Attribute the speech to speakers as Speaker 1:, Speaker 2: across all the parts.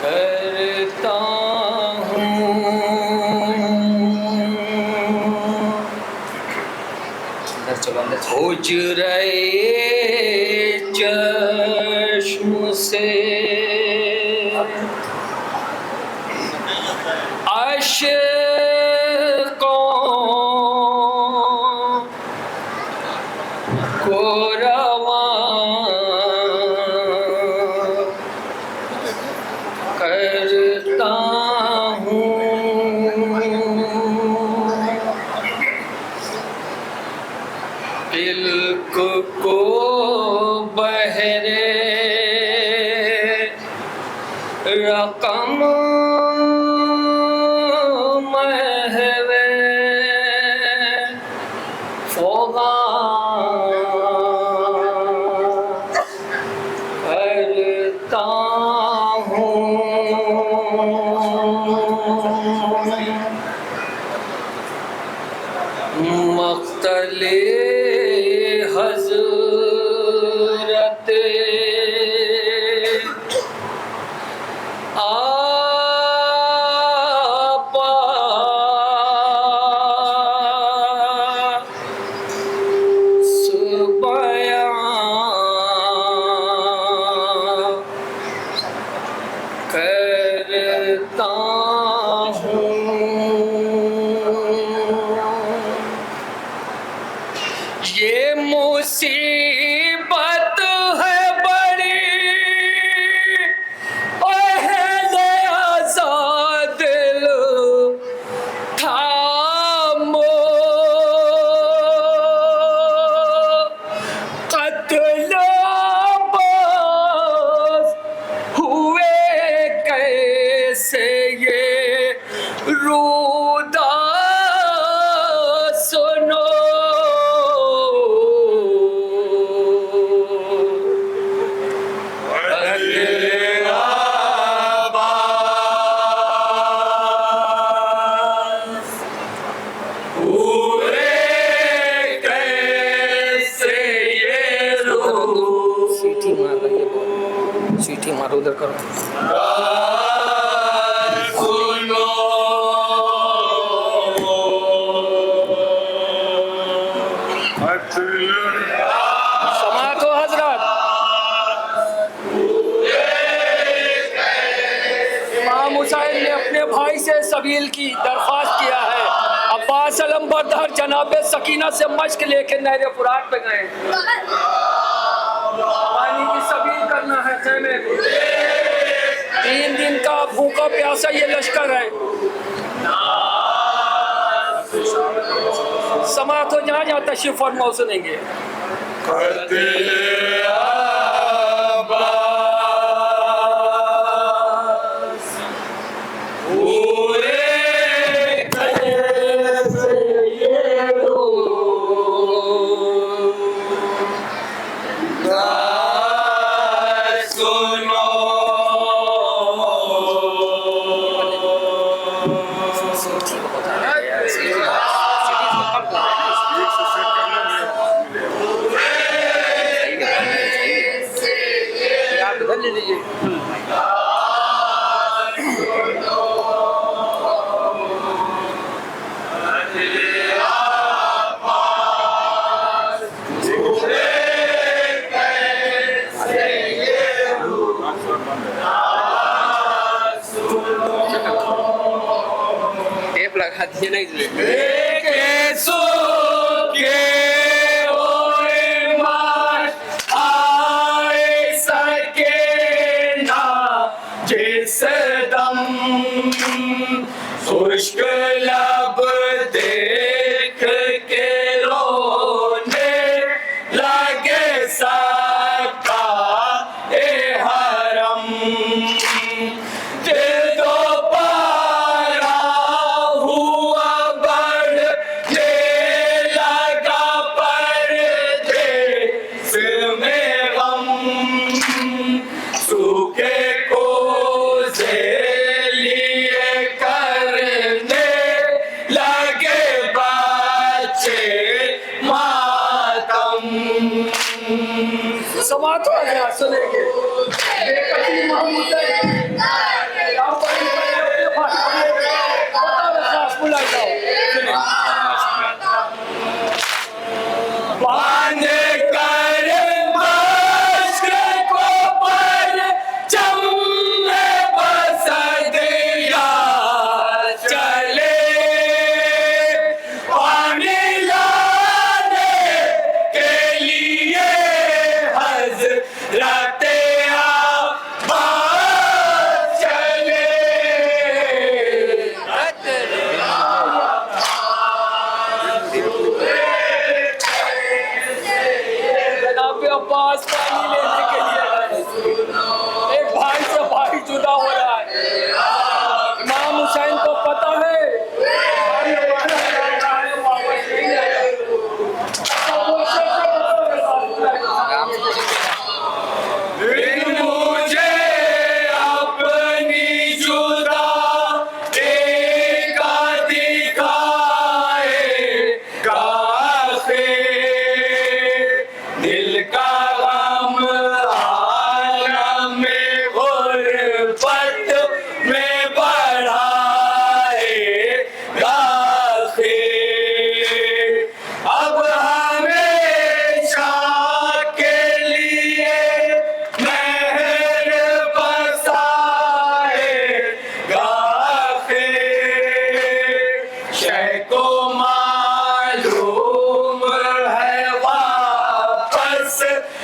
Speaker 1: करता हूँ उजरे चश्म से अश्कों को रवां करता हूँ। इल्क को बहरे रकम महवे फोगा करता हूँ। मख्तले हज़रत आपा बयां करता हूँ। ये मुसीबत है बड़ी अहले आज़ादिल थामो कत्ल अब्बास हुए कैसे ये रूदा सुनो। सीटी मारो उधर करो। समातो हजरत इमाम हुसैन ने अपने भाई से सबील की दरख्वास्त किया है। अब्बास अलम बरदर जनाब सकीना से मश्क लेके नहर फुरात पे गए। पानी की सबील करना है खेमे को। 3 दिन का भूखा प्यासा ये लश्कर है। समात हो जहाँ जहाँ तशरीफ फरमा सुनेंगे। टेप लगा दिए नहीं खुश्क लब देख के रोने लगे सका ए हरम। दिल दो पारा हुआ बढ़ने लगा समात हो गया सुनेंगे बेकती महमूद यहाँ पर अपने भाषा में बताओ खास बुलाए जाओ
Speaker 2: बांध कर मश्क को पर चम्मे बस दिया चले पानी लाने के लिए हज़रत अब्बास चले।
Speaker 1: जनाब अब्बास पानी लेने के लिए गए। एक भाई से भाई जुदा हो रहा है। इमाम हुसैन को पता है वापस नहीं
Speaker 2: फिर मुझे अपनी जुदा देखा दिखाएगा दिल का गम आलम गुर्बत में बढ़ाएगा अब हमेशा के लिए मेहर बसाएगा शय को मालूम है वापस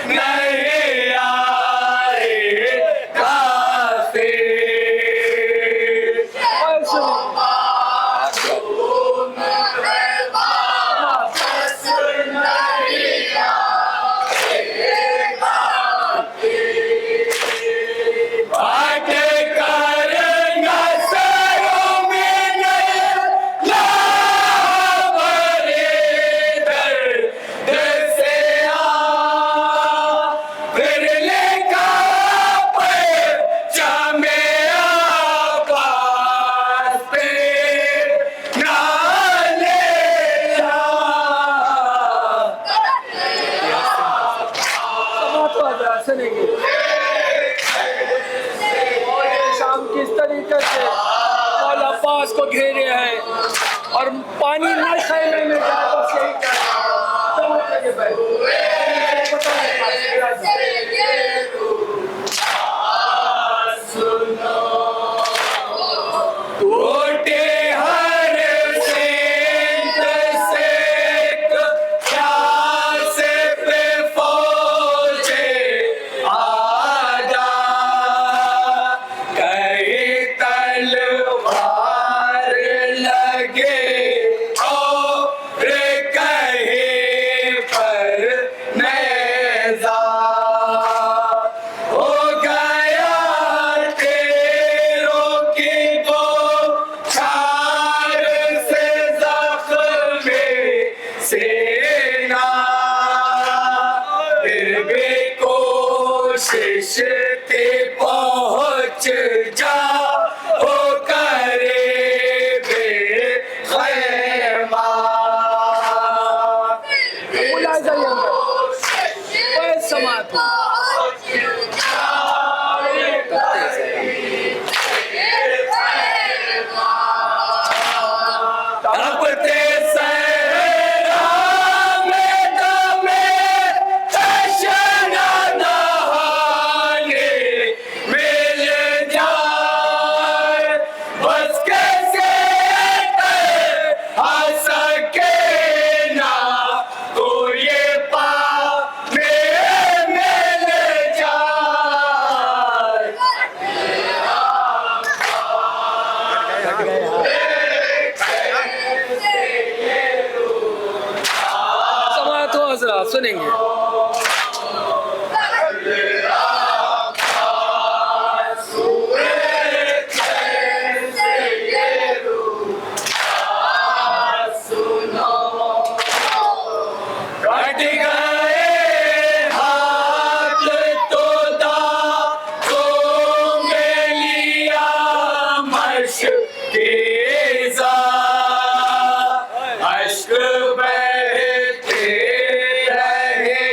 Speaker 2: नहीं आएगा बात कर नज़रों में लावरे दर्द से आ फिर लेका जमे आबाद पे ना ले
Speaker 1: समात हो गया सुनेंगे और ये शाम किस तरीके से मौला अब्बास को घेरे हैं और पानी न खैमे में जाए बस यही समझ भाई
Speaker 2: टूटे हर सेंध से प्यास पे फौजे आजा कहीं तलवार लगे और कहीं पर नेज़ा हो गया तेरों की बौछार से ज़ख्म सीना फिर भी कोशिश थी पहुँच जा हो करे बेख़ैमा
Speaker 1: बुलाए जाइए अंदर कोई समात हो
Speaker 2: तपते सहरा में दमे तशना नहाने मिल जाए बस कैसे आ सके ना तो ये पाने मिल जाए
Speaker 1: समात हो हजरा सुनेंगे
Speaker 2: कट गए हाथ तो दांतों में लिया मशकीज़ा अश्क बहते रहे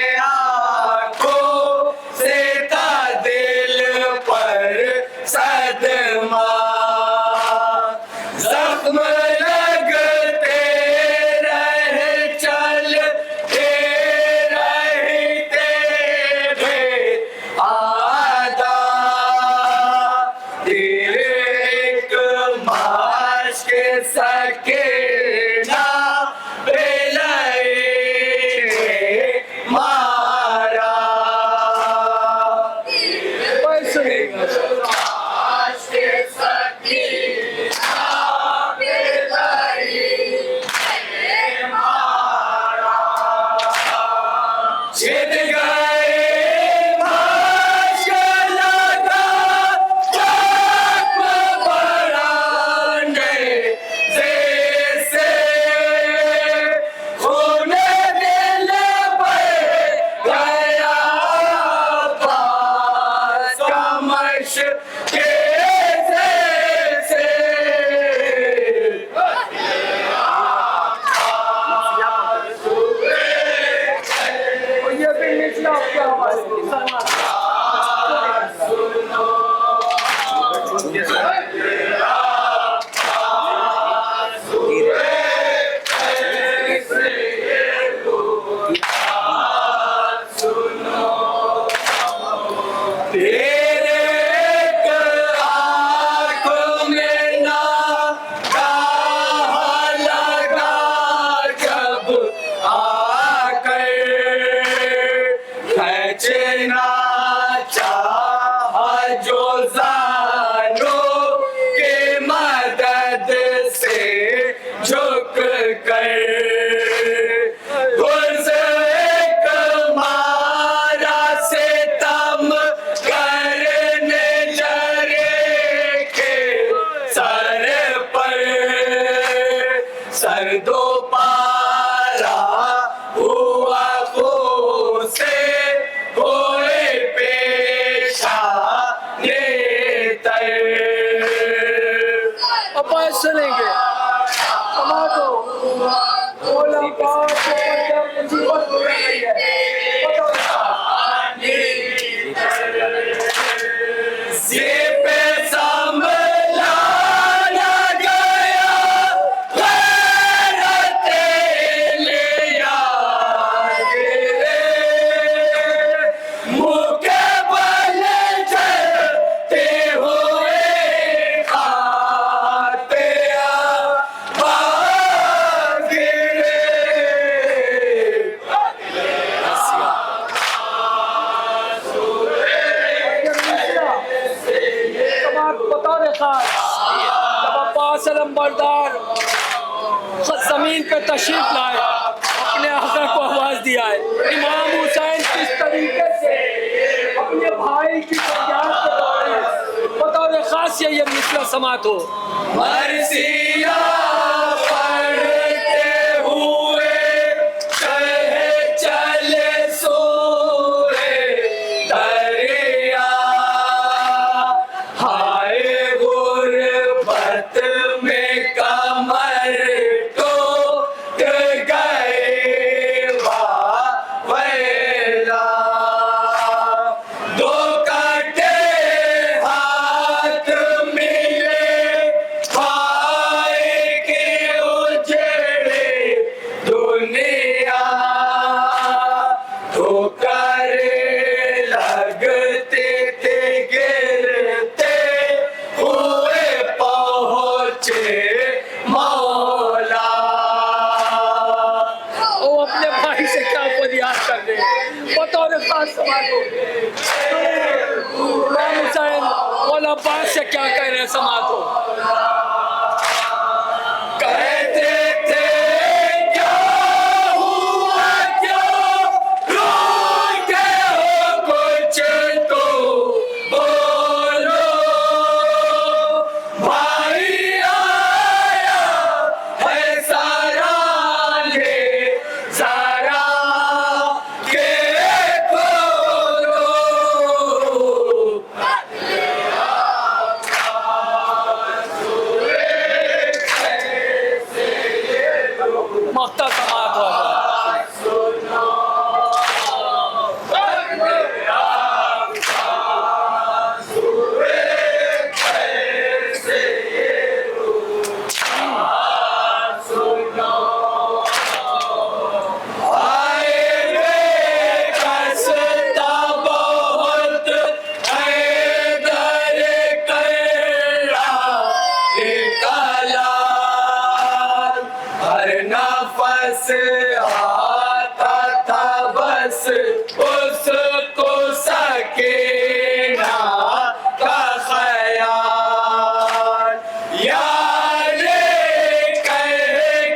Speaker 2: पारा हुआ से कोई पेशा नेतर।
Speaker 1: अब बात सुनेंगे समातो बोला बात मुसीबत हो रही है
Speaker 2: से पे संभलाया गया गैरते लिया रे मुके बल चलते हुए खाते भागे
Speaker 1: बता दे खास जब अब्बास अलंबरदार जमीन पे तशरीफ लाए अपने आका को आवाज दिया है इमाम हुसैन किस तरीके से अपने भाई की फरियाद के दौरान बता दे खास ये मिसला समात हो
Speaker 2: मरसिया पढ़ते हुए कहे चले सोए दरिया हाय गुरबत में कमर टूट गए वावेला दो काटे हाथ मिले भाई के उजड़े दुनिया तो करे लगते थे गिरते हुए पहुंचे मौला।
Speaker 1: वो अपने भाई से क्या फरियाद कर रहे हैं बतौर खास समात हो इमाम हुसैन मौला अब्बास से क्या कह रहे हैं समात हो
Speaker 2: कहते थे क्या हुआ क्यों रोते हो कुछ तो बोलो भाई आया है सारा ले सारा के खोलो
Speaker 1: मख्ता समात हो
Speaker 2: नफस आता था बस उसको सकीना का ख्याल यार कह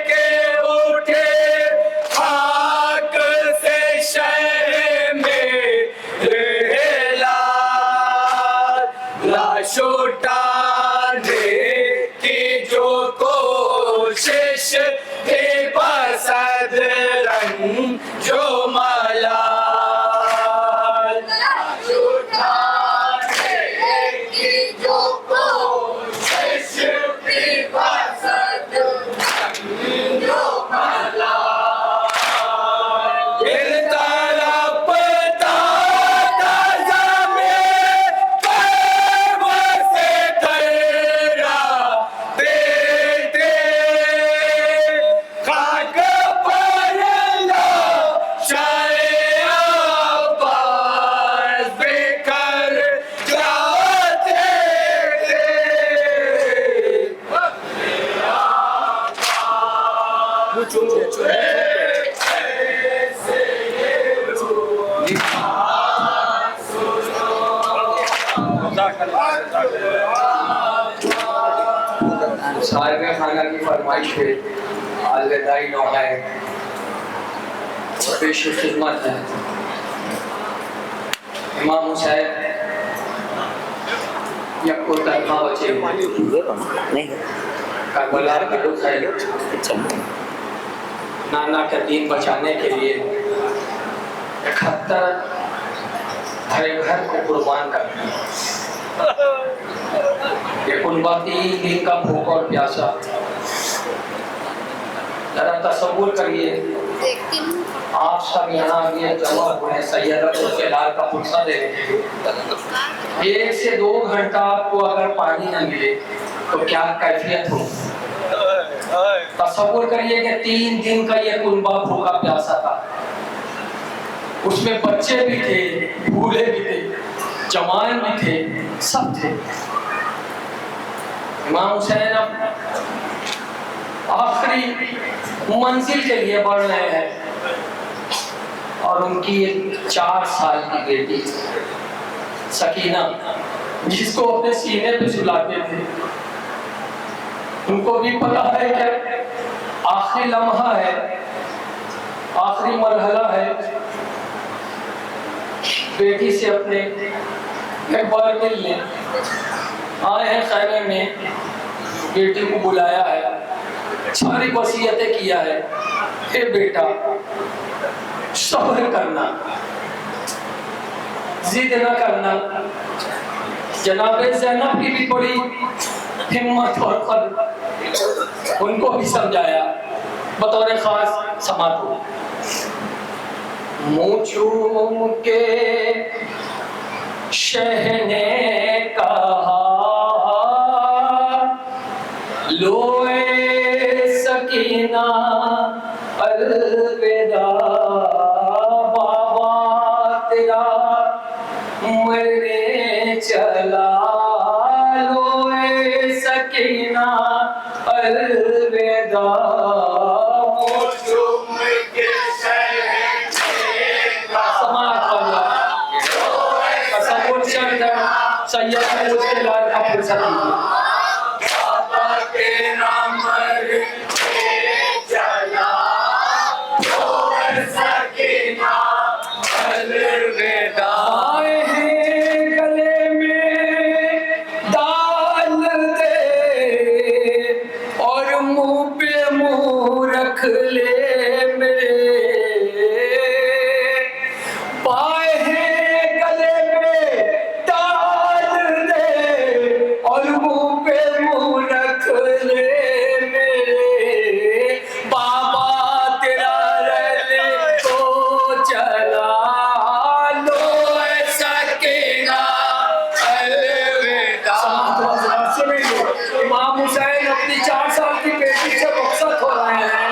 Speaker 2: के उठे खाक से शहर में रहला लाश उठाने की जो कोशिश थी बसद रंग जो मलाल उठाने की जो कोशिश थी बसद रंग जो मलाल इस तरफ ताज़ा ज़मीन कर्ब से ठहरा देते खाक पर लाशाएं आवाज़ बेकर जाते थे।
Speaker 3: साहिब खाना की फरमाइश पे अलविदाई नौहा है पेश खिदमत है इमाम हुसैन यको तरफा बचे करबला के दुख है
Speaker 1: नाना का दीन बचाने के लिए 71 हरे घर को कुर्बान कर दिया। ये कुनबा 3 दिन का भूखा और प्यासा। जरा तसव्वुर करिए, आप सब यहाँ आगे जमा हुए सैयदा के लाल का पुरसा दे रहे 1 से 2 घंटा आपको अगर पानी न मिले तो क्या कैफियत हो। तसव्वुर करिए कि 3 दिन का ये कुनबा भूखा प्यासा था। उसमें बच्चे भी थे, बूढ़े भी थे, जवान भी थे, सब थे। इमाम हुसैन अब आखिरी मंजिल के लिए बढ़ रहे हैं और उनकी 4 साल की बेटी सकीना, जिसको अपने सीने पे सुलाते थे, उनको भी पता है कि आखिरी लम्हा है, आखिरी मरहला है। बेटी से अपने एक बार मिलने आए हैं खैमे में, बेटी को बुलाया है, सारी वसीयतें किया है। हे बेटा, सब्र करना, जिद न करना। जनाबे ज़ैनब की भी बड़ी हिम्मत और कद्र, उनको भी समझाया बतौर खास समातो। मुँह चूम के शह ने कहा, लोए सकीना अलविदा, बाबा तेरा मरने चला। लोए सकीना अलविदा, सैयद उसके लाल का पुरसा गले में डाल दे और मुंह पे मुंह रख ले मेरे। पाए हैं गले में डाल दे और मुंह पे मुंह रख ले मेरे। बाबा तेरा रहने को चला। इमाम हुसैन अपनी 4 साल की बेटी से रुखसत हो रहे हैं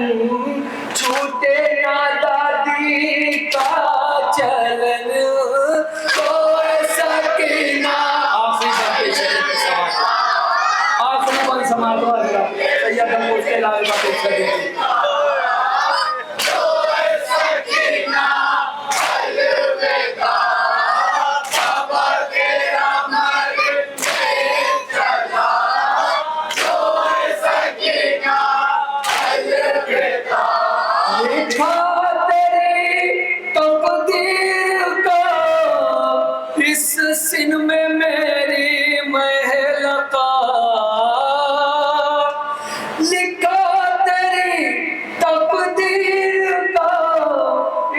Speaker 1: छूटे ना दादी का चलन कोई सकीना। आखिरी बन समाज सैयद अमूर के लाल बात सिन में मेरी महल का लिखा तेरी तकदीर का।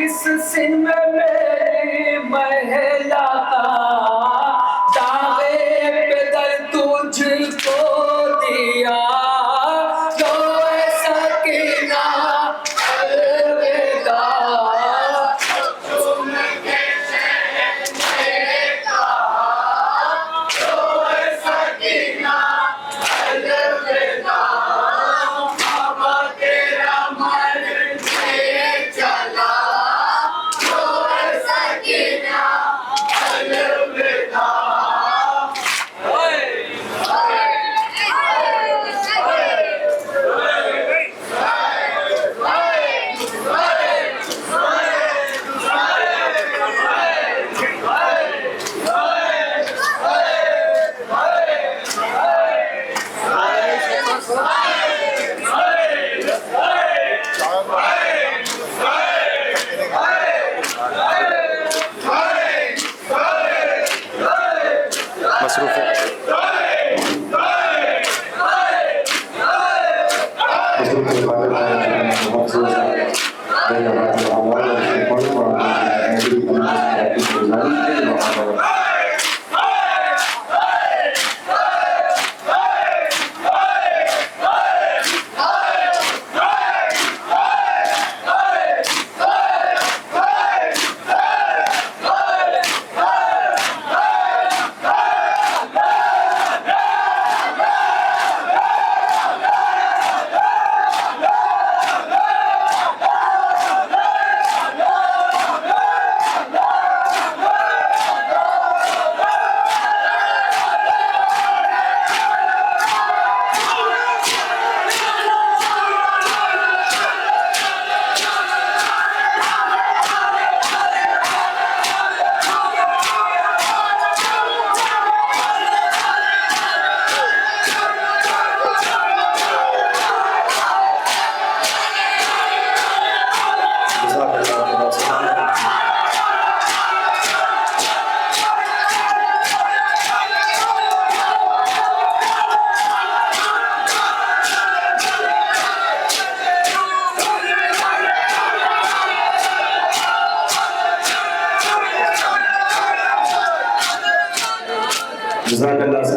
Speaker 1: इस सिन में मेरी महल का दावे पे दर तुझको दिया। तो सकीना अलविदा।
Speaker 4: मसरूफ है।
Speaker 5: जज़ाकल्लाह।